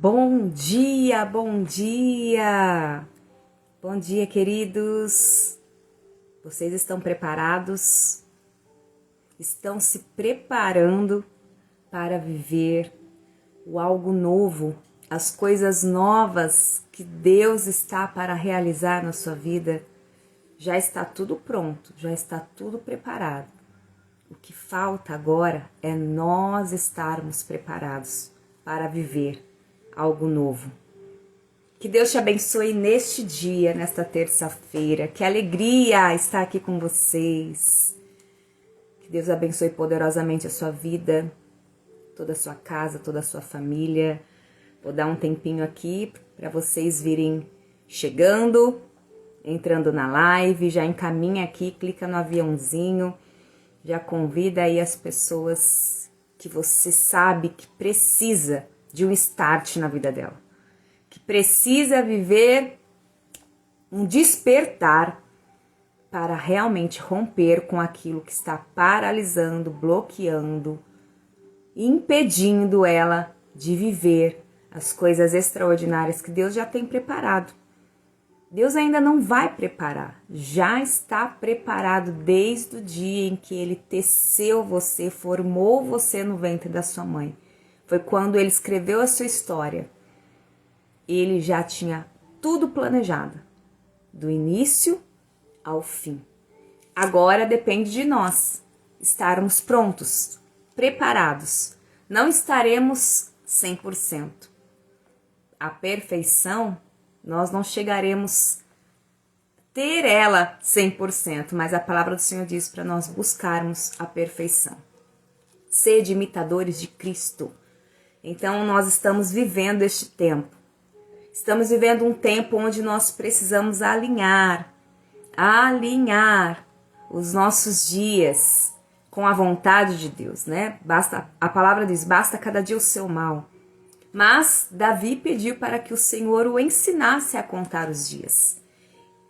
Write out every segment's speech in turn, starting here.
Bom dia, bom dia! Bom dia, queridos! Vocês estão preparados? Estão se preparando para viver o algo novo, as coisas novas que Deus está para realizar na sua vida? Já está tudo pronto, já está tudo preparado. O que falta agora é nós estarmos preparados para viver algo novo. Que Deus te abençoe neste dia, nesta terça-feira. Que alegria estar aqui com vocês. Que Deus abençoe poderosamente a sua vida, toda a sua casa, toda a sua família. Vou dar um tempinho aqui para vocês virem chegando, entrando na live. Já encaminha aqui, clica no aviãozinho. Já convida aí as pessoas que você sabe que precisa de um start na vida dela, que precisa viver um despertar para realmente romper com aquilo que está paralisando, bloqueando, impedindo ela de viver as coisas extraordinárias que Deus já tem preparado. Deus ainda não vai preparar, já está preparado desde o dia em que Ele teceu você, formou você no ventre da sua mãe. Foi quando Ele escreveu a sua história. Ele já tinha tudo planejado, do início ao fim. Agora depende de nós estarmos prontos, preparados. Não estaremos 100%. A perfeição, nós não chegaremos a ter ela 100%, mas a palavra do Senhor diz para nós buscarmos a perfeição. Sede imitadores de Cristo. Então nós estamos vivendo este tempo. Estamos vivendo um tempo onde nós precisamos alinhar os nossos dias com a vontade de Deus, né? A palavra diz, basta cada dia o seu mal. Mas Davi pediu para que o Senhor o ensinasse a contar os dias.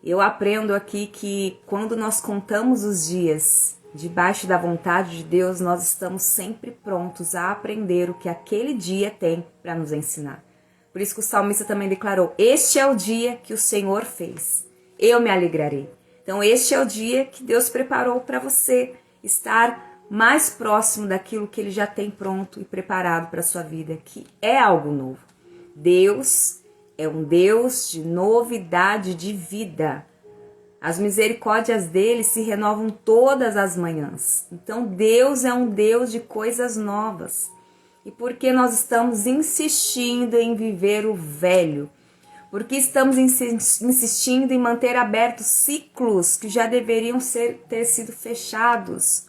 Eu aprendo aqui que quando nós contamos os dias debaixo da vontade de Deus, nós estamos sempre prontos a aprender o que aquele dia tem para nos ensinar. Por isso que o salmista também declarou, este é o dia que o Senhor fez, eu me alegrarei. Então este é o dia que Deus preparou para você estar mais próximo daquilo que Ele já tem pronto e preparado para a sua vida, que é algo novo. Deus é um Deus de novidade de vida. As misericórdias dele se renovam todas as manhãs. Então Deus é um Deus de coisas novas. E por que nós estamos insistindo em viver o velho? Porque estamos insistindo em manter abertos ciclos que já deveriam ter sido fechados?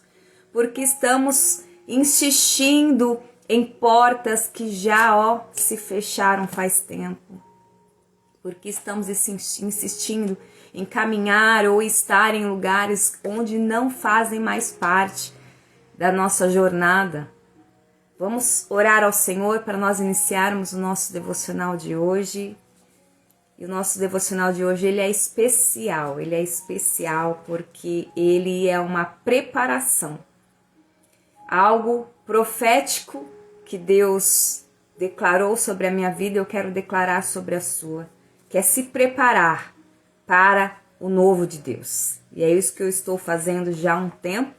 Porque estamos insistindo em portas que já se fecharam faz tempo? Porque estamos insistindo em caminhar ou estar em lugares onde não fazem mais parte da nossa jornada? Vamos orar ao Senhor para nós iniciarmos o nosso devocional de hoje. E o nosso devocional de hoje, ele é especial porque ele é uma preparação. Algo profético que Deus declarou sobre a minha vida, eu quero declarar sobre a sua, que é se preparar para o novo de Deus. E é isso que eu estou fazendo já há um tempo.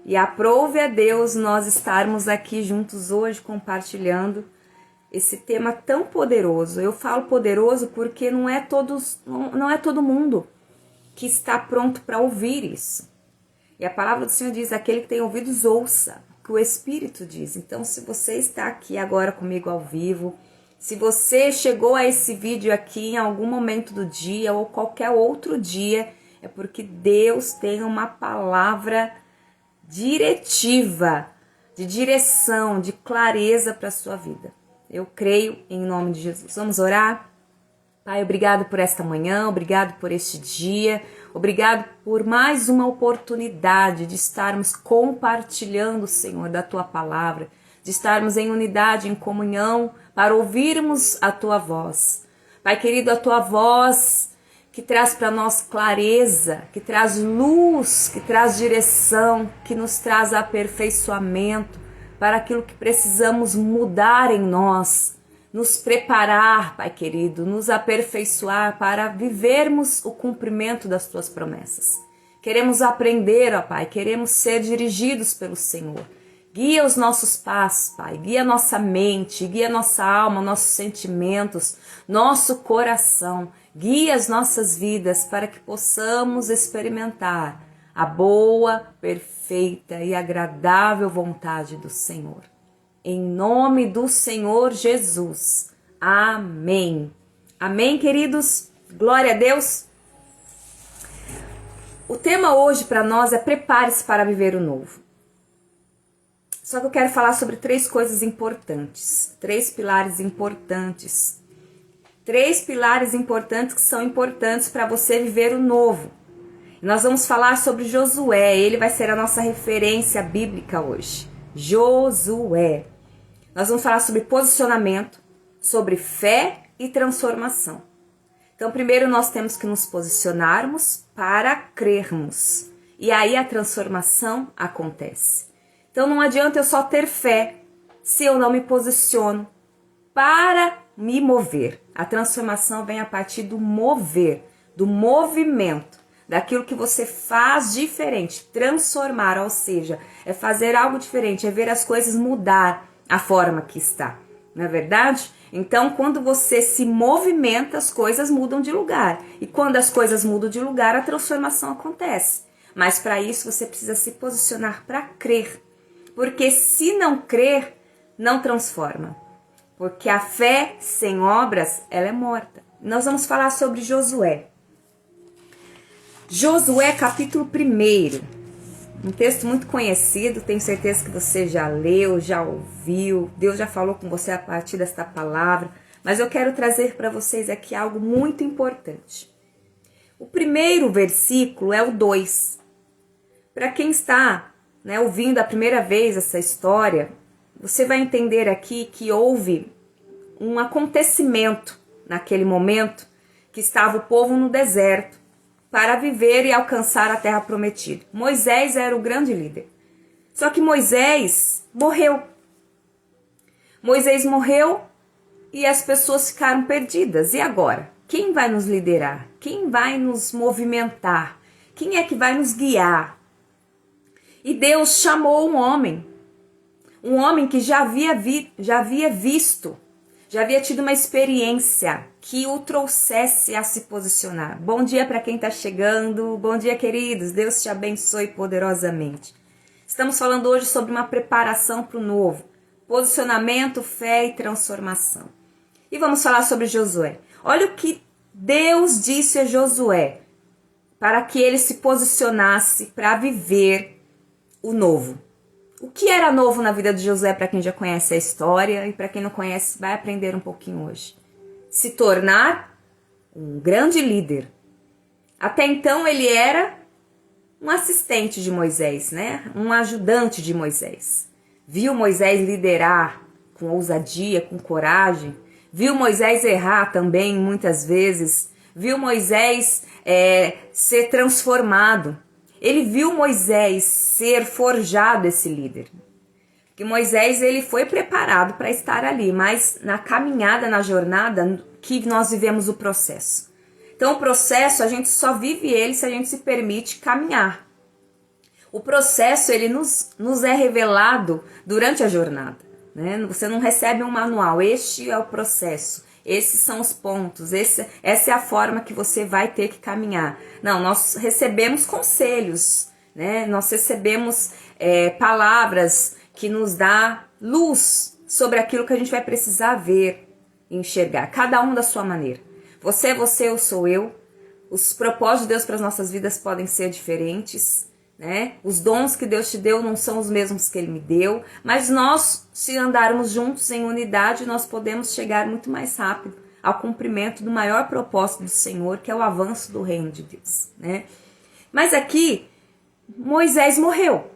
E aprove a Deus nós estarmos aqui juntos hoje compartilhando esse tema tão poderoso. Eu falo poderoso porque não é todo mundo que está pronto para ouvir isso. E a palavra do Senhor diz, aquele que tem ouvidos ouça o que o Espírito diz. Então se você está aqui agora comigo ao vivo, se você chegou a esse vídeo aqui em algum momento do dia ou qualquer outro dia, é porque Deus tem uma palavra diretiva, de direção, de clareza para a sua vida. Eu creio em nome de Jesus. Vamos orar? Pai, obrigado por esta manhã, obrigado por este dia, obrigado por mais uma oportunidade de estarmos compartilhando, Senhor, da Tua palavra, de estarmos em unidade, em comunhão, para ouvirmos a Tua voz. Pai querido, a Tua voz que traz para nós clareza, que traz luz, que traz direção, que nos traz aperfeiçoamento para aquilo que precisamos mudar em nós. nos preparar, Pai querido, nos aperfeiçoar para vivermos o cumprimento das tuas promessas. Queremos aprender, ó Pai, queremos ser dirigidos pelo Senhor. Guia os nossos passos, Pai, guia nossa mente, guia nossa alma, nossos sentimentos, nosso coração. Guia as nossas vidas para que possamos experimentar a boa, perfeita e agradável vontade do Senhor. Em nome do Senhor Jesus. Amém. Amém, queridos? Glória a Deus. O tema hoje para nós é prepare-se para viver o novo. Só que eu quero falar sobre 3 coisas importantes, 3 pilares importantes. 3 pilares importantes que são importantes para você viver o novo. Nós vamos falar sobre Josué, ele vai ser a nossa referência bíblica hoje. Josué. Nós vamos falar sobre posicionamento, sobre fé e transformação. Então, primeiro nós temos que nos posicionarmos para crermos. E aí a transformação acontece. Então não adianta eu só ter fé se eu não me posiciono para me mover. A transformação vem a partir do mover, do movimento, daquilo que você faz diferente, transformar, ou seja, é fazer algo diferente, é ver as coisas mudar a forma que está, não é verdade? Então, quando você se movimenta, as coisas mudam de lugar. E quando as coisas mudam de lugar, a transformação acontece. Mas para isso você precisa se posicionar para crer. Porque se não crer, não transforma. Porque a fé sem obras, ela é morta. Nós vamos falar sobre Josué. Josué capítulo 1. Um texto muito conhecido, tenho certeza que você já leu, já ouviu. Deus já falou com você a partir desta palavra. Mas eu quero trazer para vocês aqui algo muito importante. O primeiro versículo é o 2. Para quem está ouvindo a primeira vez essa história, você vai entender aqui que houve um acontecimento naquele momento que estava o povo no deserto para viver e alcançar a terra prometida. Moisés era o grande líder. Só que Moisés morreu. Moisés morreu e as pessoas ficaram perdidas. E agora? Quem vai nos liderar? Quem vai nos movimentar? Quem é que vai nos guiar? E Deus chamou um homem que já havia visto, já havia tido uma experiência que o trouxesse a se posicionar. Bom dia para quem está chegando, bom dia, queridos, Deus te abençoe poderosamente. Estamos falando hoje sobre uma preparação para o novo, posicionamento, fé e transformação. E vamos falar sobre Josué. Olha o que Deus disse a Josué, para que ele se posicionasse para viver o novo. O que era novo na vida de Josué, para quem já conhece a história, e para quem não conhece, vai aprender um pouquinho hoje. Se tornar um grande líder. Até então ele era um assistente de Moisés, um ajudante de Moisés. Viu Moisés liderar com ousadia, com coragem. Viu Moisés errar também muitas vezes. Viu Moisés ser transformado. Ele viu Moisés ser forjado esse líder. Porque Moisés ele foi preparado para estar ali, mas na caminhada, na jornada, que nós vivemos o processo. Então o processo, a gente só vive ele se a gente se permite caminhar. O processo, ele nos é revelado durante a jornada. Você não recebe um manual, este é o processo. Esses são os pontos, essa é a forma que você vai ter que caminhar. Não, nós recebemos conselhos, nós recebemos palavras que nos dá luz sobre aquilo que a gente vai precisar ver e enxergar, cada um da sua maneira. Você é você, eu sou eu. Os propósitos de Deus para as nossas vidas podem ser diferentes, Os dons que Deus te deu não são os mesmos que Ele me deu, mas nós, se andarmos juntos em unidade, nós podemos chegar muito mais rápido ao cumprimento do maior propósito do Senhor, que é o avanço do reino de Deus, Mas aqui, Moisés morreu,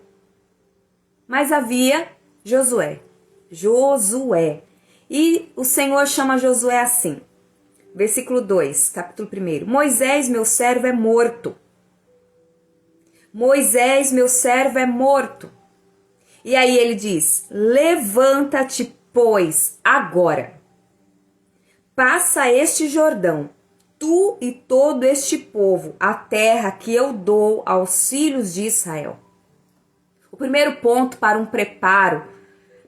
mas havia Josué. E o Senhor chama Josué assim, versículo 2, capítulo 1. Moisés, meu servo, é morto. Moisés, meu servo, é morto. E aí ele diz, levanta-te, pois, agora. passa este Jordão, tu e todo este povo, a terra que eu dou aos filhos de Israel. O primeiro ponto para um preparo,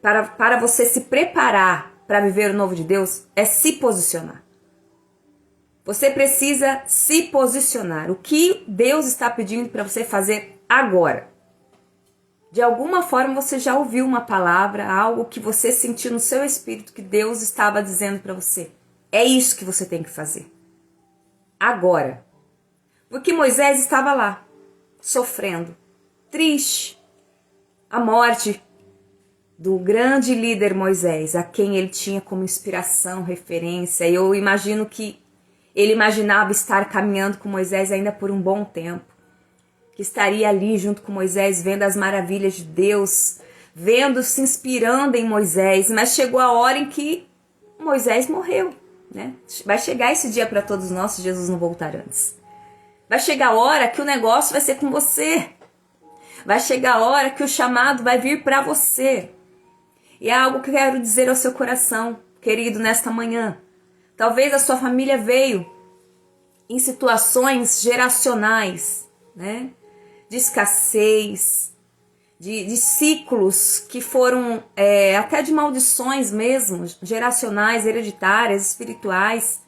para você se preparar para viver o novo de Deus, é se posicionar. Você precisa se posicionar. O que Deus está pedindo para você fazer agora? De alguma forma você já ouviu uma palavra, algo que você sentiu no seu espírito que Deus estava dizendo para você. É isso que você tem que fazer. Agora. Porque Moisés estava lá, sofrendo, triste. A morte do grande líder Moisés, a quem ele tinha como inspiração, referência. Eu imagino que ele imaginava estar caminhando com Moisés ainda por um bom tempo. Que estaria ali junto com Moisés, vendo as maravilhas de Deus, vendo, se inspirando em Moisés. Mas chegou a hora em que Moisés morreu, né? Vai chegar esse dia para todos nós se Jesus não voltar antes. Vai chegar a hora que o negócio vai ser com você. Vai chegar a hora que o chamado vai vir para você. E é algo que eu quero dizer ao seu coração, querido, nesta manhã. Talvez a sua família veio em situações geracionais, né? De escassez, de ciclos que foram até de maldições mesmo, geracionais, hereditárias, espirituais.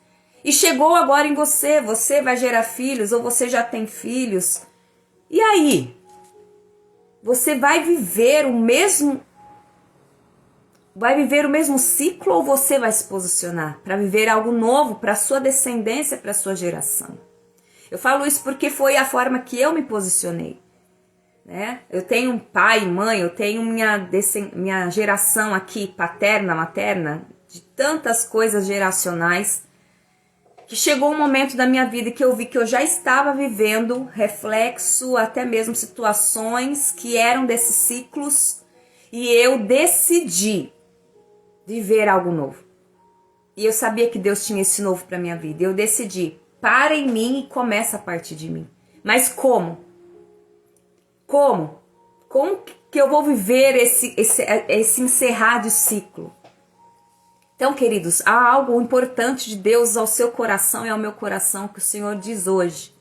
E chegou agora em você, você vai gerar filhos ou você já tem filhos. E aí? Você vai viver o mesmo ciclo ou você vai se posicionar para viver algo novo para a sua descendência, para a sua geração? Eu falo isso porque foi a forma que eu me posicionei, né? Eu tenho um pai e mãe, eu tenho minha geração aqui, paterna, materna, de tantas coisas geracionais, que chegou um momento da minha vida que eu vi que eu já estava vivendo reflexo, até mesmo situações que eram desses ciclos, e eu decidi viver algo novo. E eu sabia que Deus tinha esse novo para minha vida. Eu decidi, para em mim e começa a partir de mim. Mas como? Como? Como que eu vou viver esse encerrar de ciclo? Então, queridos, há algo importante de Deus ao seu coração e ao meu coração que o Senhor diz hoje.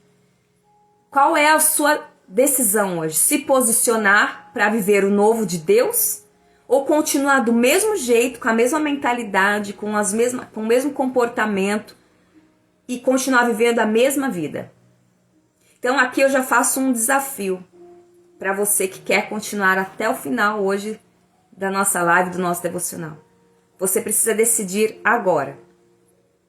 Qual é a sua decisão hoje? Se posicionar para viver o novo de Deus? Ou continuar do mesmo jeito, com a mesma mentalidade, com o mesmo comportamento e continuar vivendo a mesma vida? Então aqui eu já faço um desafio para você que quer continuar até o final hoje da nossa live, do nosso devocional. Você precisa decidir agora.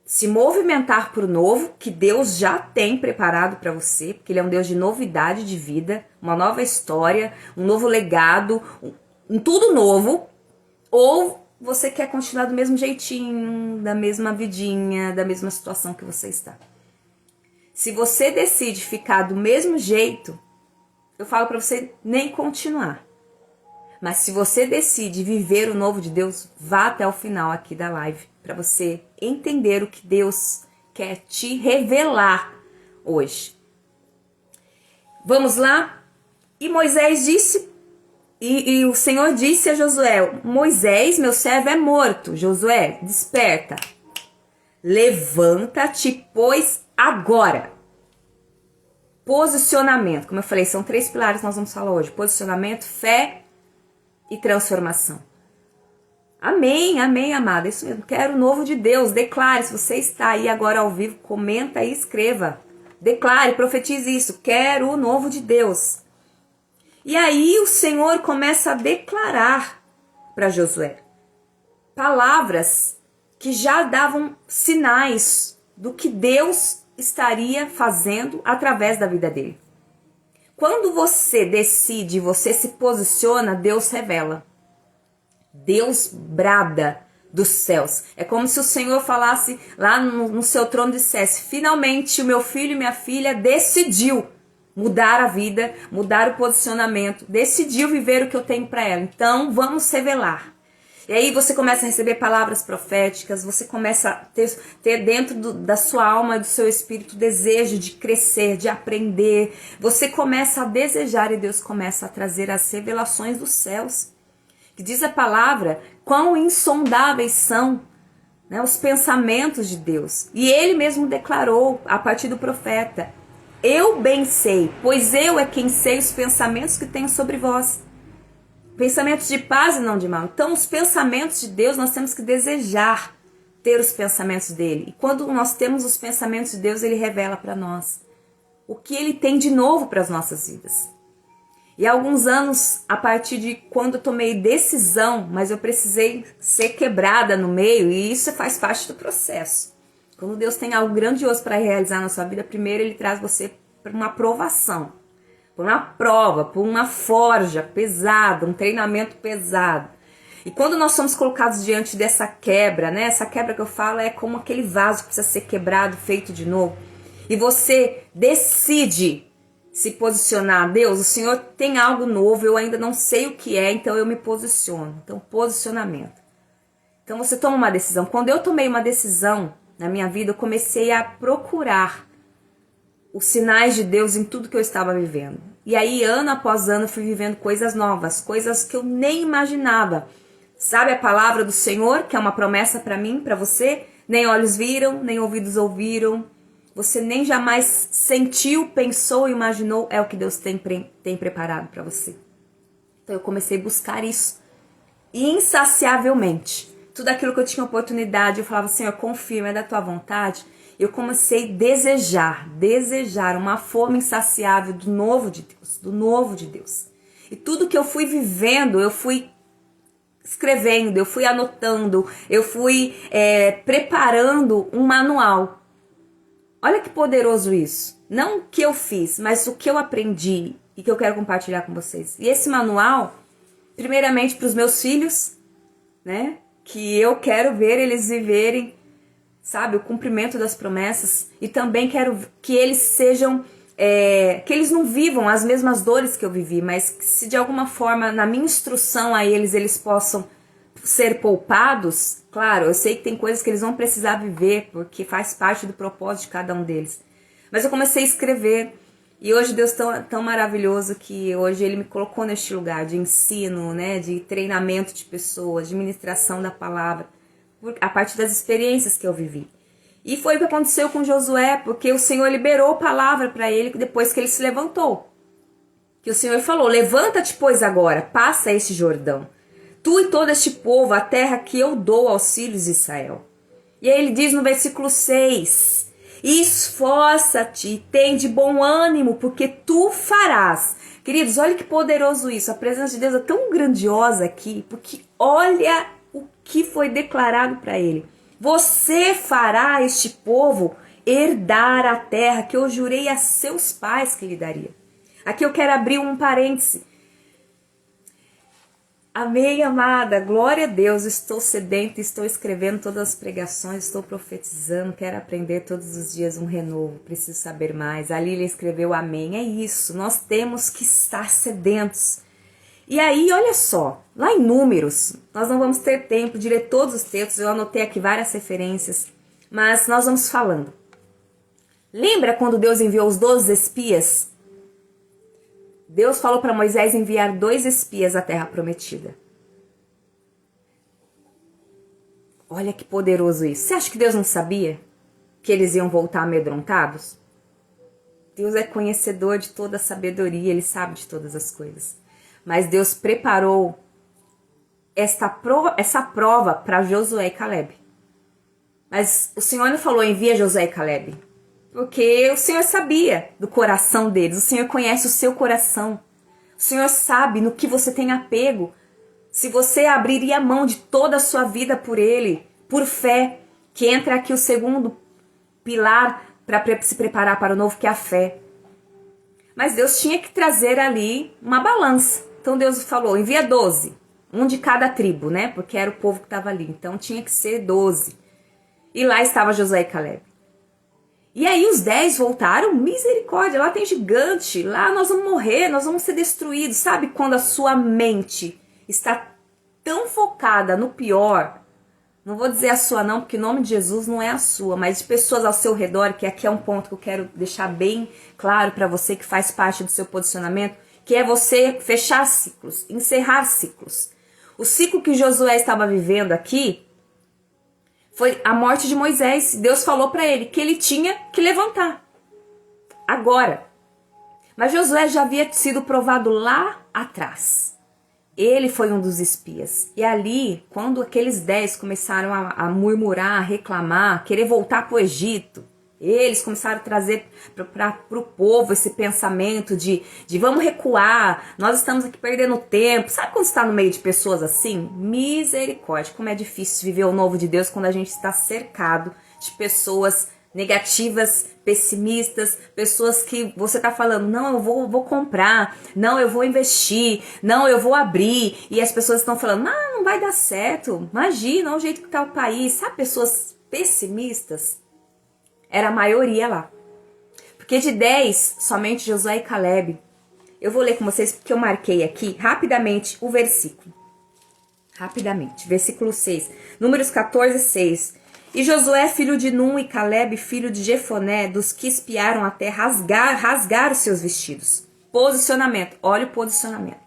Se movimentar para o novo, que Deus já tem preparado para você, porque Ele é um Deus de novidade de vida, uma nova história, um novo legado, um tudo novo, ou você quer continuar do mesmo jeitinho, da mesma vidinha, da mesma situação que você está. Se você decide ficar do mesmo jeito, eu falo para você nem continuar. Mas se você decide viver o novo de Deus, vá até o final aqui da live, para você entender o que Deus quer te revelar hoje. Vamos lá? E Moisés disse... E o Senhor disse a Josué: Moisés, meu servo, é morto. Josué, desperta. Levanta-te, pois, agora. Posicionamento. Como eu falei, são 3 pilares que nós vamos falar hoje. Posicionamento, fé e transformação. Amém, amém, amada. Isso mesmo. Quero o novo de Deus. Declare. Se você está aí agora ao vivo, comenta e escreva. Declare, profetize isso. Quero o novo de Deus. E aí o Senhor começa a declarar para Josué palavras que já davam sinais do que Deus estaria fazendo através da vida dele. Quando você decide, você se posiciona, Deus revela. Deus brada dos céus. É como se o Senhor falasse lá no seu trono e dissesse: finalmente o meu filho e minha filha decidiu mudar a vida, mudar o posicionamento, decidiu viver o que eu tenho para ela. Então, vamos revelar. E aí você começa a receber palavras proféticas, você começa a ter dentro da sua alma e do seu espírito desejo de crescer, de aprender. Você começa a desejar e Deus começa a trazer as revelações dos céus. Que diz a palavra, quão insondáveis são né, os pensamentos de Deus. E ele mesmo declarou a partir do profeta: eu bem sei, pois eu é quem sei os pensamentos que tenho sobre vós. Pensamentos de paz e não de mal. Então, os pensamentos de Deus, nós temos que desejar ter os pensamentos dele. E quando nós temos os pensamentos de Deus, ele revela para nós o que ele tem de novo para as nossas vidas. E há alguns anos, a partir de quando eu tomei decisão, mas eu precisei ser quebrada no meio, e isso faz parte do processo. Quando Deus tem algo grandioso para realizar na sua vida, primeiro ele traz você para uma provação, por uma prova, por uma forja pesada, um treinamento pesado. E quando nós somos colocados diante dessa quebra, né? Essa quebra que eu falo é como aquele vaso que precisa ser quebrado, feito de novo. E você decide se posicionar. Deus, o Senhor tem algo novo, eu ainda não sei o que é, então eu me posiciono. Então, posicionamento. Então você toma uma decisão. Quando eu tomei uma decisão na minha vida, eu comecei a procurar os sinais de Deus em tudo que eu estava vivendo. E aí, ano após ano, eu fui vivendo coisas novas, coisas que eu nem imaginava. Sabe a palavra do Senhor, que é uma promessa para mim, para você? Nem olhos viram, nem ouvidos ouviram. Você nem jamais sentiu, pensou, imaginou. É o que Deus tem preparado para você. Então eu comecei a buscar isso insaciavelmente. Tudo aquilo que eu tinha oportunidade, eu falava: Senhor, confirma, é da tua vontade. Eu comecei a desejar uma fome insaciável do novo de Deus, do novo de Deus. E tudo que eu fui vivendo, eu fui escrevendo, eu fui anotando, eu fui preparando um manual. Olha que poderoso isso. Não o que eu fiz, mas o que eu aprendi e que eu quero compartilhar com vocês. E esse manual, primeiramente para os meus filhos, né? Que eu quero ver eles viverem, sabe, o cumprimento das promessas. E também quero que eles sejam, que eles não vivam as mesmas dores que eu vivi, mas que se de alguma forma, na minha instrução a eles possam ser poupados. Claro, eu sei que tem coisas que eles vão precisar viver, porque faz parte do propósito de cada um deles. Mas eu comecei a escrever, e hoje Deus tão maravilhoso que hoje Ele me colocou neste lugar de ensino, né, de treinamento de pessoas, de ministração da palavra, a partir das experiências que eu vivi. E foi o que aconteceu com Josué, porque o Senhor liberou palavra para ele depois que ele se levantou. Que o Senhor falou: levanta-te, pois, agora, passa este Jordão, tu e todo este povo, a terra que eu dou aos filhos de Israel. E aí ele diz no versículo 6, esforça-te, tem de bom ânimo, porque tu farás. Queridos, olha que poderoso isso, a presença de Deus é tão grandiosa aqui, porque olha o que foi declarado para ele. Você fará este povo herdar a terra que eu jurei a seus pais que lhe daria. Aqui eu quero abrir um parêntese. Amém, amada, glória a Deus, estou sedenta, estou escrevendo todas as pregações, estou profetizando, quero aprender todos os dias um renovo, preciso saber mais. A Lília escreveu amém, é isso, nós temos que estar sedentos. E aí, olha só, lá em Números, nós não vamos ter tempo de ler todos os textos, eu anotei aqui várias referências, mas nós vamos falando. Lembra quando Deus enviou os 12 espias? Deus falou para Moisés enviar 2 espias à terra prometida. Olha que poderoso isso. Você acha que Deus não sabia que eles iam voltar amedrontados? Deus é conhecedor de toda a sabedoria, Ele sabe de todas as coisas. Mas Deus preparou essa prova para Josué e Caleb. Mas o Senhor não falou: envia Josué e Caleb. Porque o Senhor sabia do coração deles. O Senhor conhece o seu coração. O Senhor sabe no que você tem apego. Se você abriria mão de toda a sua vida por Ele, por fé, que entra aqui o segundo pilar para se preparar para o novo, que é a fé. Mas Deus tinha que trazer ali uma balança. Então Deus falou: envia 12. Um de cada tribo, né? Porque era o povo que estava ali. Então tinha que ser 12. E lá estava Josué e Caleb. E aí os 10 voltaram, misericórdia, lá tem gigante, lá nós vamos morrer, nós vamos ser destruídos. Sabe quando a sua mente está tão focada no pior? Não vou dizer a sua não, porque o nome de Jesus não é a sua, mas de pessoas ao seu redor, que aqui é um ponto que eu quero deixar bem claro para você, que faz parte do seu posicionamento, que é você fechar ciclos, encerrar ciclos. O ciclo que Josué estava vivendo aqui Foi a morte de Moisés. Deus falou para ele que ele tinha que levantar. Agora. Mas Josué já havia sido provado lá atrás. Ele foi um dos espias. E ali, quando aqueles 10 começaram a murmurar, a reclamar, querer voltar para o Egito, eles começaram a trazer para o povo esse pensamento de vamos recuar, nós estamos aqui perdendo tempo. Sabe quando você está no meio de pessoas assim? Misericórdia, como é difícil viver o novo de Deus quando a gente está cercado de pessoas negativas, pessimistas, pessoas que você tá falando, não, eu vou comprar, não, eu vou investir, não, eu vou abrir, e as pessoas estão falando, não vai dar certo, imagina, olha o jeito que tá o país, sabe, pessoas pessimistas? Era a maioria lá, porque de 10, somente Josué e Caleb. Eu vou ler com vocês porque eu marquei aqui, rapidamente, o versículo, versículo 6, Números 14, 6, e Josué, filho de Num, e Caleb, filho de Jefoné, dos que espiaram a terra, rasgaram seus vestidos. Posicionamento, olha o posicionamento.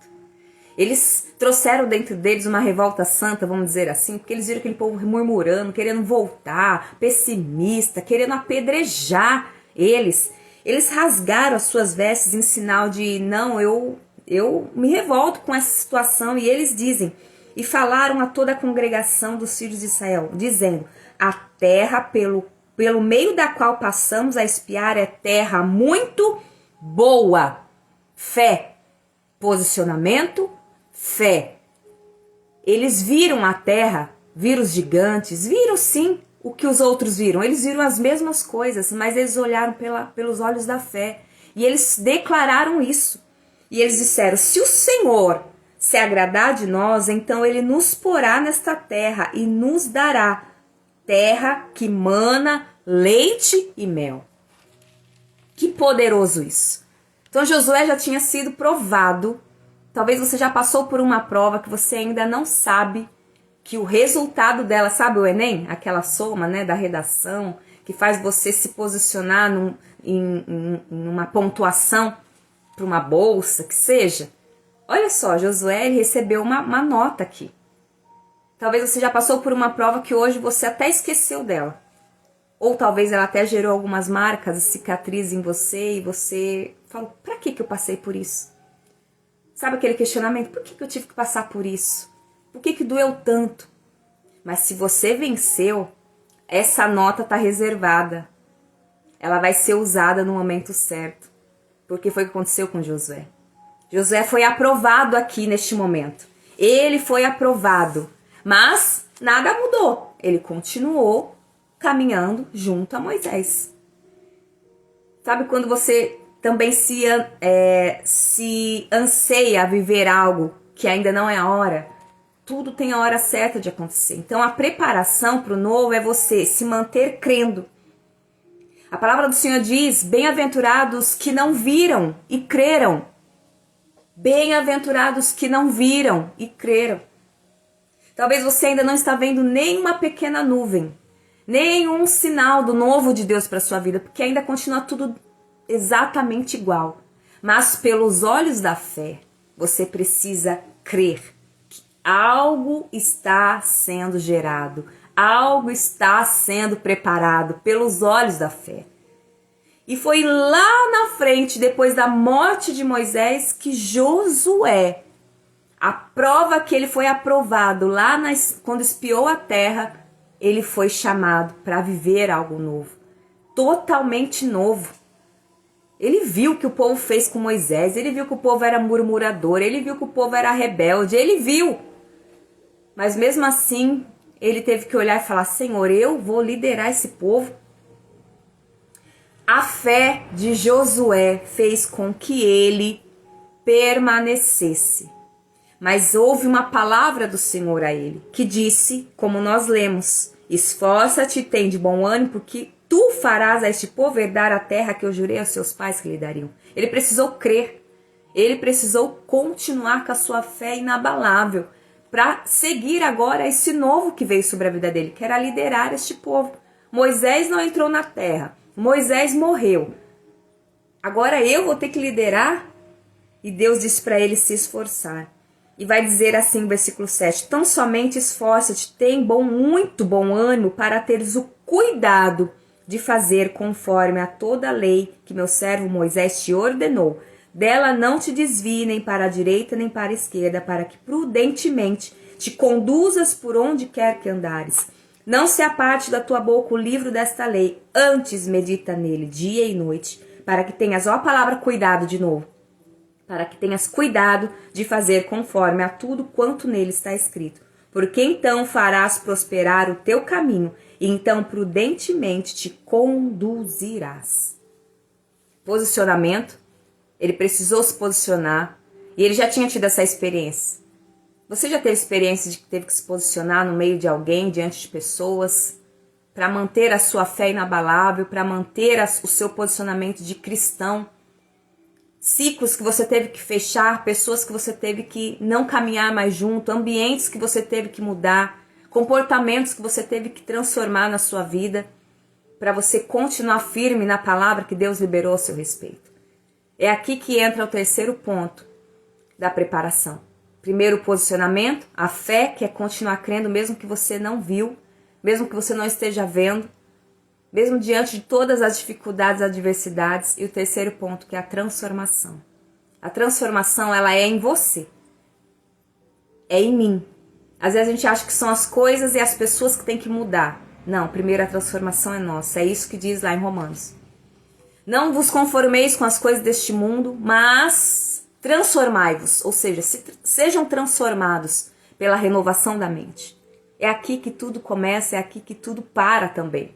Eles trouxeram dentro deles uma revolta santa, vamos dizer assim, porque eles viram aquele povo murmurando, querendo voltar, pessimista, querendo apedrejar eles. Eles rasgaram as suas vestes em sinal de, não, eu me revolto com essa situação. E eles dizem, e falaram a toda a congregação dos filhos de Israel, dizendo, a terra pelo meio da qual passamos a espiar é terra muito boa. Fé, posicionamento, fé. Eles viram a terra, viram os gigantes, viram sim o que os outros viram. Eles viram as mesmas coisas, mas eles olharam pelos olhos da fé. E eles declararam isso. E eles disseram, se o Senhor se agradar de nós, então ele nos porá nesta terra e nos dará terra que mana leite e mel. Que poderoso isso. Então Josué já tinha sido provado. Talvez você já passou por uma prova que você ainda não sabe que o resultado dela, sabe o Enem? Aquela soma, né, da redação, que faz você se posicionar em uma pontuação para uma bolsa, que seja. Olha só, Josué recebeu uma nota aqui. Talvez você já passou por uma prova que hoje você até esqueceu dela. Ou talvez ela até gerou algumas marcas e cicatrizes em você e você falou, pra que eu passei por isso? Sabe aquele questionamento, por que eu tive que passar por isso? Por que doeu tanto? Mas se você venceu, essa nota está reservada. Ela vai ser usada no momento certo. Porque foi o que aconteceu com Josué. Josué foi aprovado aqui neste momento. Ele foi aprovado. Mas nada mudou. Ele continuou caminhando junto a Moisés. Sabe quando você também se anseia a viver algo que ainda não é a hora? Tudo tem a hora certa de acontecer. Então a preparação para o novo é você se manter crendo. A palavra do Senhor diz, bem-aventurados que não viram e creram. Bem-aventurados que não viram e creram. Talvez você ainda não está vendo nenhuma pequena nuvem, nenhum sinal do novo de Deus para sua vida, porque ainda continua tudo exatamente igual. Mas pelos olhos da fé, você precisa crer que algo está sendo gerado, algo está sendo preparado pelos olhos da fé. E foi lá na frente, depois da morte de Moisés, que Josué, a prova que ele foi aprovado lá quando espiou a terra, ele foi chamado para viver algo novo, totalmente novo. Ele viu o que o povo fez com Moisés, ele viu que o povo era murmurador, ele viu que o povo era rebelde, ele viu. Mas mesmo assim, ele teve que olhar e falar, Senhor, eu vou liderar esse povo. A fé de Josué fez com que ele permanecesse. Mas houve uma palavra do Senhor a ele, que disse, como nós lemos, esforça-te e tem de bom ânimo, porque tu farás a este povo herdar a terra que eu jurei aos seus pais que lhe dariam. Ele precisou crer, ele precisou continuar com a sua fé inabalável, para seguir agora esse novo que veio sobre a vida dele, que era liderar este povo. Moisés não entrou na terra, Moisés morreu. Agora eu vou ter que liderar? E Deus disse para ele se esforçar. E vai dizer assim no versículo 7: tão somente esforça-te, tem muito bom ânimo, para teres o cuidado de fazer conforme a toda a lei que meu servo Moisés te ordenou. Dela não te desvie nem para a direita nem para a esquerda, para que prudentemente te conduzas por onde quer que andares. Não se aparte da tua boca o livro desta lei, antes medita nele dia e noite, para que tenhas, ó a palavra cuidado de novo, para que tenhas cuidado de fazer conforme a tudo quanto nele está escrito. Porque então farás prosperar o teu caminho, e então prudentemente te conduzirás. Posicionamento, ele precisou se posicionar, e ele já tinha tido essa experiência. Você já teve experiência de que teve que se posicionar no meio de alguém, diante de pessoas, para manter a sua fé inabalável, para manter o seu posicionamento de cristão? Ciclos que você teve que fechar, pessoas que você teve que não caminhar mais junto, ambientes que você teve que mudar, comportamentos que você teve que transformar na sua vida, para você continuar firme na palavra que Deus liberou a seu respeito. É aqui que entra o terceiro ponto da preparação. Primeiro, o posicionamento, a fé, que é continuar crendo mesmo que você não viu, mesmo que você não esteja vendo, mesmo diante de todas as dificuldades, adversidades. E o terceiro ponto, que é a transformação. A transformação, ela é em você. É em mim. Às vezes a gente acha que são as coisas e as pessoas que têm que mudar. Não, primeiro a transformação é nossa. É isso que diz lá em Romanos. Não vos conformeis com as coisas deste mundo, mas transformai-vos. Ou seja, sejam transformados pela renovação da mente. É aqui que tudo começa, é aqui que tudo para também.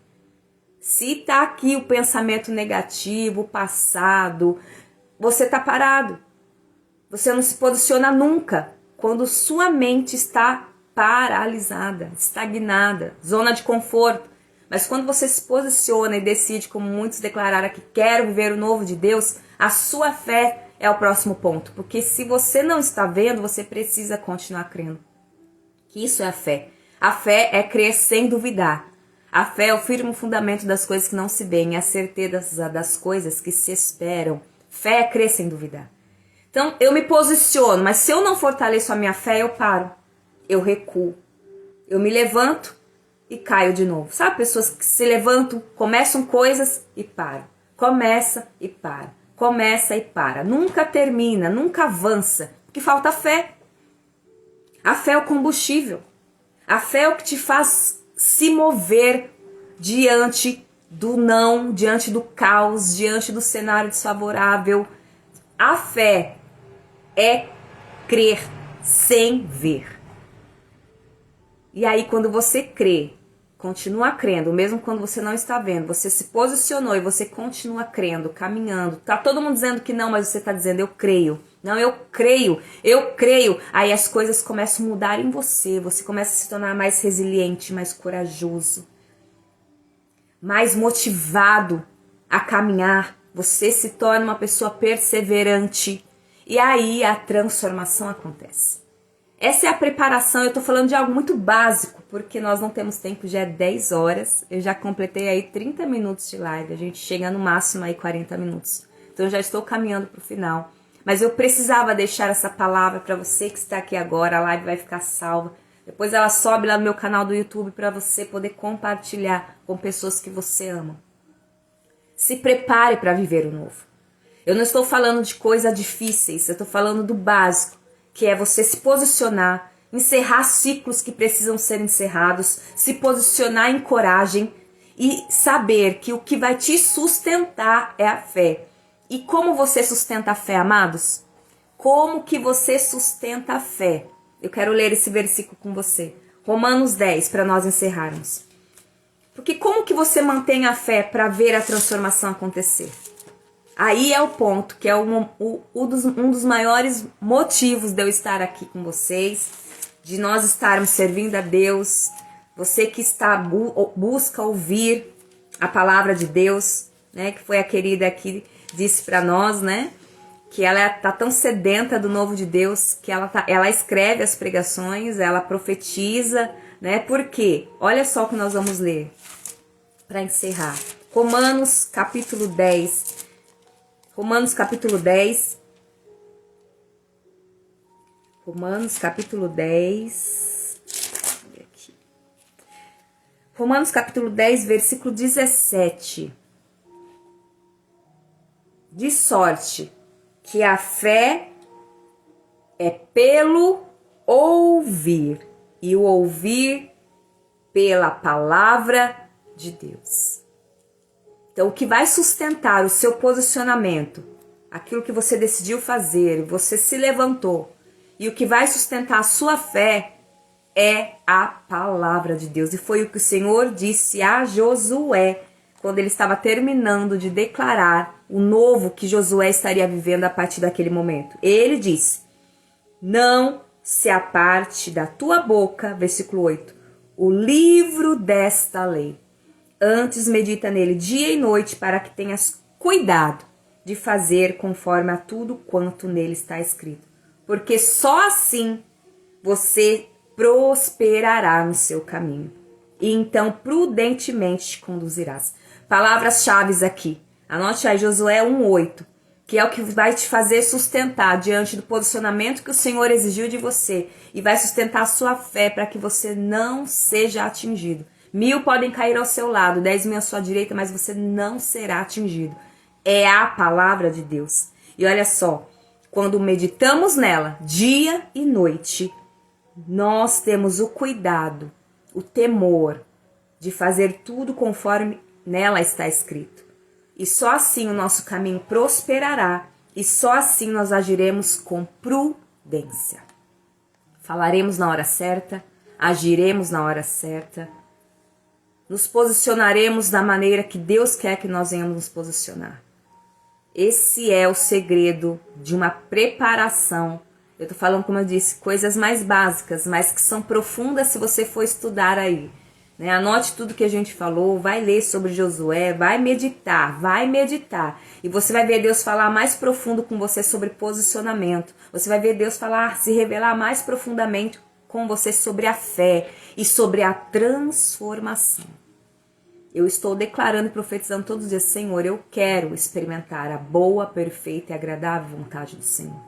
Se está aqui o pensamento negativo, o passado, você está parado. Você não se posiciona nunca quando sua mente está paralisada, estagnada, zona de conforto. Mas quando você se posiciona e decide, como muitos declararam aqui, quero viver o novo de Deus, a sua fé é o próximo ponto. Porque se você não está vendo, você precisa continuar crendo. Que isso é a fé. A fé é crer sem duvidar. A fé é o firme fundamento das coisas que não se veem, é a certeza das coisas que se esperam. Fé é crer sem duvidar. Então, eu me posiciono, mas se eu não fortaleço a minha fé, eu paro. Eu recuo. Eu me levanto e caio de novo. Sabe, pessoas que se levantam, começam coisas e param. Começa e para. Começa e para. Nunca termina, nunca avança. Porque falta fé. A fé é o combustível. A fé é o que te faz se mover diante do não, diante do caos, diante do cenário desfavorável. A fé é crer sem ver. E aí, quando você crê, continua crendo, mesmo quando você não está vendo, você se posicionou e você continua crendo, caminhando. Tá todo mundo dizendo que não, mas você está dizendo eu creio. Não, eu creio. Aí as coisas começam a mudar em você. Você começa a se tornar mais resiliente, mais corajoso, mais motivado a caminhar. Você se torna uma pessoa perseverante. E aí a transformação acontece. Essa é a preparação. Eu estou falando de algo muito básico, porque nós não temos tempo, já é 10 horas. Eu já completei aí 30 minutos de live. A gente chega no máximo aí 40 minutos. Então eu já estou caminhando para o final. Mas eu precisava deixar essa palavra para você que está aqui agora. A live vai ficar salva. Depois ela sobe lá no meu canal do YouTube para você poder compartilhar com pessoas que você ama. Se prepare para viver o novo. Eu não estou falando de coisas difíceis, eu estou falando do básico, que é você se posicionar, encerrar ciclos que precisam ser encerrados, se posicionar em coragem e saber que o que vai te sustentar é a fé. E como você sustenta a fé, amados? Como que você sustenta a fé? Eu quero ler esse versículo com você. Romanos 10, para nós encerrarmos. Porque como que você mantém a fé para ver a transformação acontecer? Aí é o ponto, que é um dos maiores motivos de eu estar aqui com vocês, de nós estarmos servindo a Deus. Você que está busca ouvir a palavra de Deus, né? Que foi a querida aqui disse para nós, né? Que ela tá tão sedenta do novo de Deus que ela escreve as pregações, ela profetiza, né? Por quê? Olha só o que nós vamos ler para encerrar. Romanos capítulo 10. Romanos capítulo 10. Romanos capítulo 10. Aqui. Romanos capítulo 10, versículo 17. De sorte que a fé é pelo ouvir, e o ouvir pela palavra de Deus. Então, o que vai sustentar o seu posicionamento, aquilo que você decidiu fazer, você se levantou, e o que vai sustentar a sua fé é a palavra de Deus. E foi o que o Senhor disse a Josué, quando ele estava terminando de declarar o novo que Josué estaria vivendo a partir daquele momento. Ele disse: não se aparte da tua boca, versículo 8, o livro desta lei. Antes medita nele dia e noite, para que tenhas cuidado de fazer conforme a tudo quanto nele está escrito. Porque só assim você prosperará no seu caminho. E então prudentemente te conduzirás. Palavras-chave aqui. Anote aí Josué 1:8, que é o que vai te fazer sustentar diante do posicionamento que o Senhor exigiu de você. E vai sustentar a sua fé para que você não seja atingido. 1000 podem cair ao seu lado, 10.000 à sua direita, mas você não será atingido. É a palavra de Deus. E olha só, quando meditamos nela dia e noite, nós temos o cuidado, o temor de fazer tudo conforme nela está escrito. E só assim o nosso caminho prosperará, e só assim nós agiremos com prudência. Falaremos na hora certa, agiremos na hora certa, nos posicionaremos da maneira que Deus quer que nós venhamos nos posicionar. Esse é o segredo de uma preparação. Eu tô falando, como eu disse, coisas mais básicas, mas que são profundas se você for estudar aí. Né? Anote tudo que a gente falou, vai ler sobre Josué, vai meditar. E você vai ver Deus falar mais profundo com você sobre posicionamento. Você vai ver Deus falar, se revelar mais profundamente com você sobre a fé e sobre a transformação. Eu estou declarando e profetizando todos os dias: Senhor, eu quero experimentar a boa, perfeita e agradável vontade do Senhor.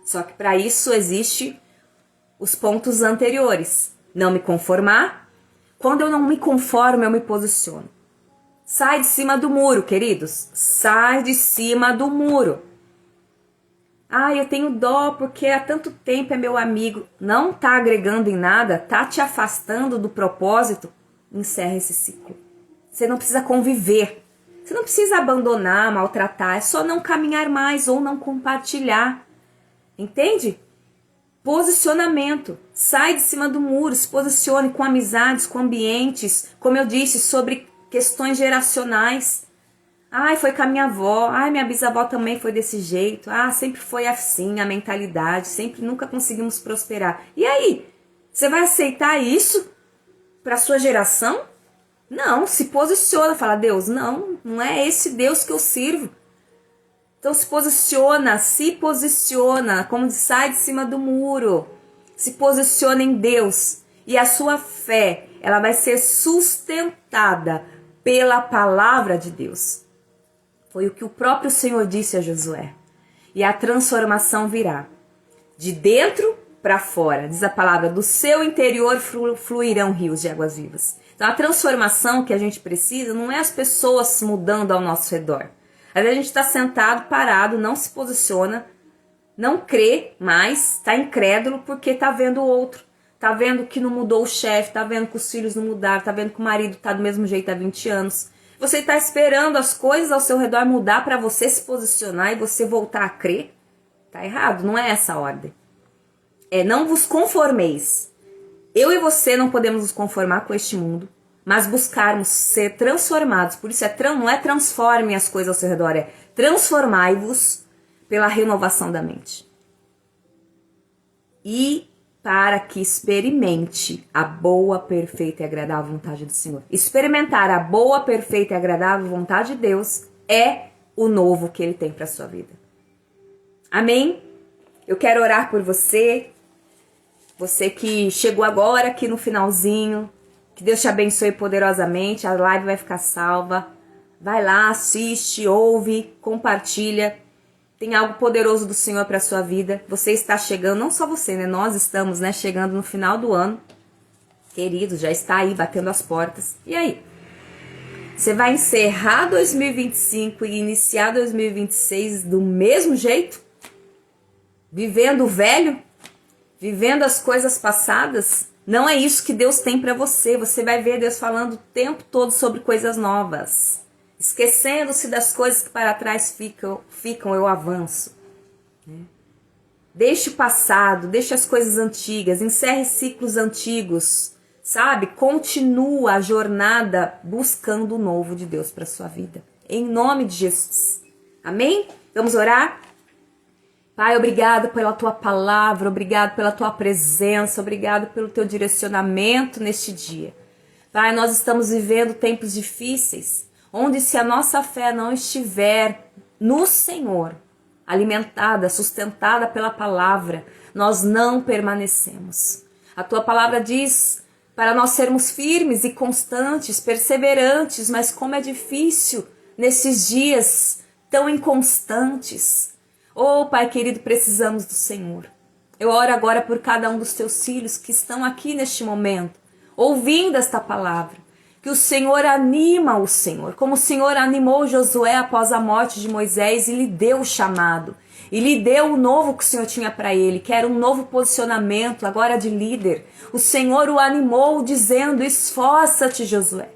Só que para isso existe os pontos anteriores. Não me conformar. Quando eu não me conformo, eu me posiciono. Sai de cima do muro, queridos. Sai de cima do muro. Ah, eu tenho dó porque há tanto tempo é meu amigo. Não está agregando em nada, está te afastando do propósito. Encerra esse ciclo. Você não precisa conviver. Você não precisa abandonar, maltratar. É só não caminhar mais ou não compartilhar. Entende? Posicionamento. Sai de cima do muro, se posicione com amizades, com ambientes, como eu disse, sobre questões geracionais. Ai, foi com a minha avó, ai, minha bisavó também foi desse jeito, sempre foi assim a mentalidade, sempre nunca conseguimos prosperar. E aí, você vai aceitar isso para sua geração? Não, se posiciona, fala: Deus, não é esse Deus que eu sirvo. Então se posiciona, como sai de cima do muro, se posiciona em Deus, e a sua fé, ela vai ser sustentada pela palavra de Deus. Foi o que o próprio Senhor disse a Josué. E a transformação virá de dentro para fora, diz a palavra: do seu interior fluirão rios de águas vivas. Então a transformação que a gente precisa não é as pessoas mudando ao nosso redor. Às vezes a gente está sentado, parado, não se posiciona, não crê mais, está incrédulo porque está vendo o outro. Está vendo que não mudou o chefe, está vendo que os filhos não mudaram, está vendo que o marido está do mesmo jeito há 20 anos. Você está esperando as coisas ao seu redor mudar para você se posicionar e você voltar a crer? Está errado, não é essa a ordem. Não vos conformeis. Eu e você não podemos nos conformar com este mundo, mas buscarmos ser transformados. Por isso não é transformem as coisas ao seu redor, é transformai-vos pela renovação da mente. E para que experimente a boa, perfeita e agradável vontade do Senhor. Experimentar a boa, perfeita e agradável vontade de Deus é o novo que Ele tem para a sua vida. Amém? Eu quero orar por você, você que chegou agora aqui no finalzinho. Que Deus te abençoe poderosamente, a live vai ficar salva. Vai lá, assiste, ouve, compartilha. Tem algo poderoso do Senhor para a sua vida. Você está chegando, não só você, né? Nós estamos, né, chegando no final do ano. Querido, já está aí batendo as portas. E aí? Você vai encerrar 2025 e iniciar 2026 do mesmo jeito? Vivendo o velho? Vivendo as coisas passadas? Não é isso que Deus tem para você. Você vai ver Deus falando o tempo todo sobre coisas novas. Esquecendo-se das coisas que para trás ficam, eu avanço. Deixe o passado, deixe as coisas antigas, encerre ciclos antigos, sabe? Continua a jornada buscando o novo de Deus para sua vida. Em nome de Jesus. Amém? Vamos orar? Pai, obrigado pela tua palavra, obrigado pela tua presença, obrigado pelo teu direcionamento neste dia. Pai, nós estamos vivendo tempos difíceis, onde se a nossa fé não estiver no Senhor, alimentada, sustentada pela palavra, nós não permanecemos. A tua palavra diz para nós sermos firmes e constantes, perseverantes, mas como é difícil nesses dias tão inconstantes. Oh, Pai querido, precisamos do Senhor. Eu oro agora por cada um dos teus filhos que estão aqui neste momento, ouvindo esta palavra. Que o Senhor anima o Senhor, como o Senhor animou Josué após a morte de Moisés e lhe deu o chamado. E lhe deu o novo que o Senhor tinha para ele, que era um novo posicionamento, agora de líder. O Senhor o animou dizendo, esforça-te, Josué.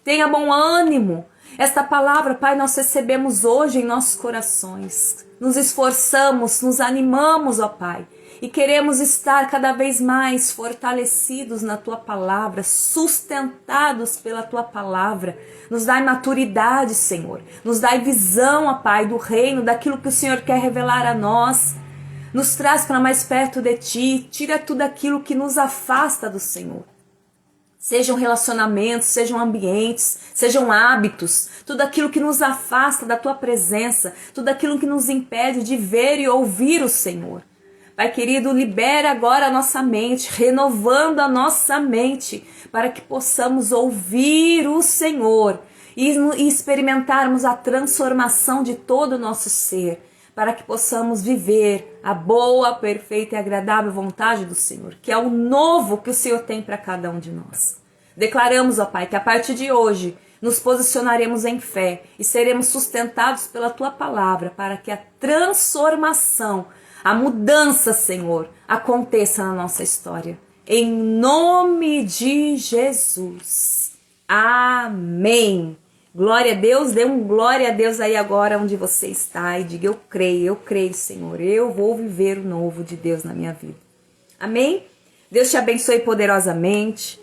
Tenha bom ânimo. Esta palavra, Pai, nós recebemos hoje em nossos corações. Nos esforçamos, nos animamos, ó Pai. E queremos estar cada vez mais fortalecidos na Tua palavra, sustentados pela Tua palavra. Nos dai maturidade, Senhor. Nos dai visão, ó Pai, do reino, daquilo que o Senhor quer revelar a nós. Nos traz para mais perto de Ti. Tira tudo aquilo que nos afasta do Senhor. Sejam relacionamentos, sejam ambientes, sejam hábitos, tudo aquilo que nos afasta da Tua presença, tudo aquilo que nos impede de ver e ouvir o Senhor. Pai querido, libera agora a nossa mente, renovando a nossa mente, para que possamos ouvir o Senhor e experimentarmos a transformação de todo o nosso ser, para que possamos viver a boa, perfeita e agradável vontade do Senhor, que é o novo que o Senhor tem para cada um de nós. Declaramos, ó Pai, que a partir de hoje nos posicionaremos em fé e seremos sustentados pela Tua palavra, para que a transformação, a mudança, Senhor, aconteça na nossa história. Em nome de Jesus. Amém. Glória a Deus. Dê um glória a Deus aí agora onde você está e diga, eu creio, Senhor. Eu vou viver o novo de Deus na minha vida. Amém? Deus te abençoe poderosamente.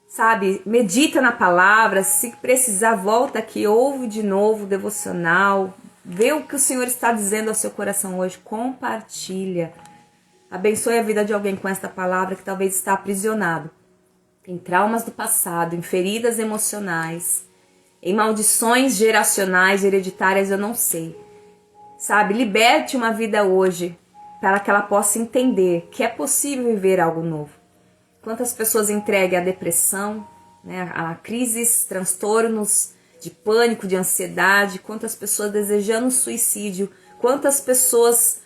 Sabe, medita na palavra. Se precisar, volta aqui, ouve de novo o devocional. Vê o que o Senhor está dizendo ao seu coração hoje. Compartilha. Abençoe a vida de alguém com esta palavra que talvez está aprisionado em traumas do passado, em feridas emocionais, em maldições geracionais, hereditárias, eu não sei. Sabe, liberte uma vida hoje para que ela possa entender que é possível viver algo novo. Quantas pessoas entreguem à depressão, né, a crises, transtornos, de pânico, de ansiedade, quantas pessoas desejando suicídio, quantas pessoas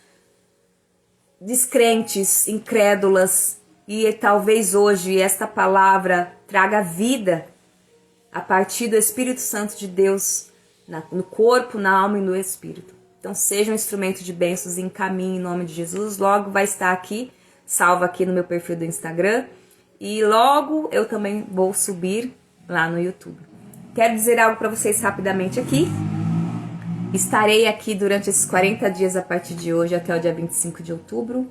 descrentes, incrédulas, e talvez hoje esta palavra traga vida a partir do Espírito Santo de Deus no corpo, na alma e no espírito. Então seja um instrumento de bênçãos e encaminhe em nome de Jesus. Logo vai estar aqui, salvo aqui no meu perfil do Instagram, e logo eu também vou subir lá no YouTube. Quero dizer algo para vocês rapidamente aqui. Estarei aqui durante esses 40 dias a partir de hoje até o dia 25 de outubro,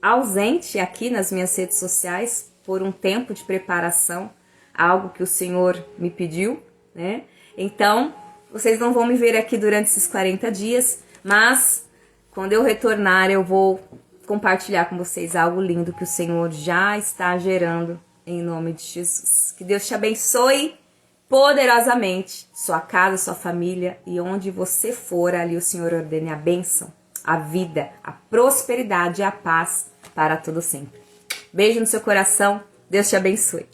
ausente aqui nas minhas redes sociais por um tempo de preparação, algo que o Senhor me pediu, né? Então, vocês não vão me ver aqui durante esses 40 dias, mas quando eu retornar eu vou compartilhar com vocês algo lindo que o Senhor já está gerando em nome de Jesus. Que Deus te abençoe poderosamente, sua casa, sua família, e onde você for, ali o Senhor ordene a bênção, a vida, a prosperidade e a paz para todo sempre. Beijo no seu coração, Deus te abençoe.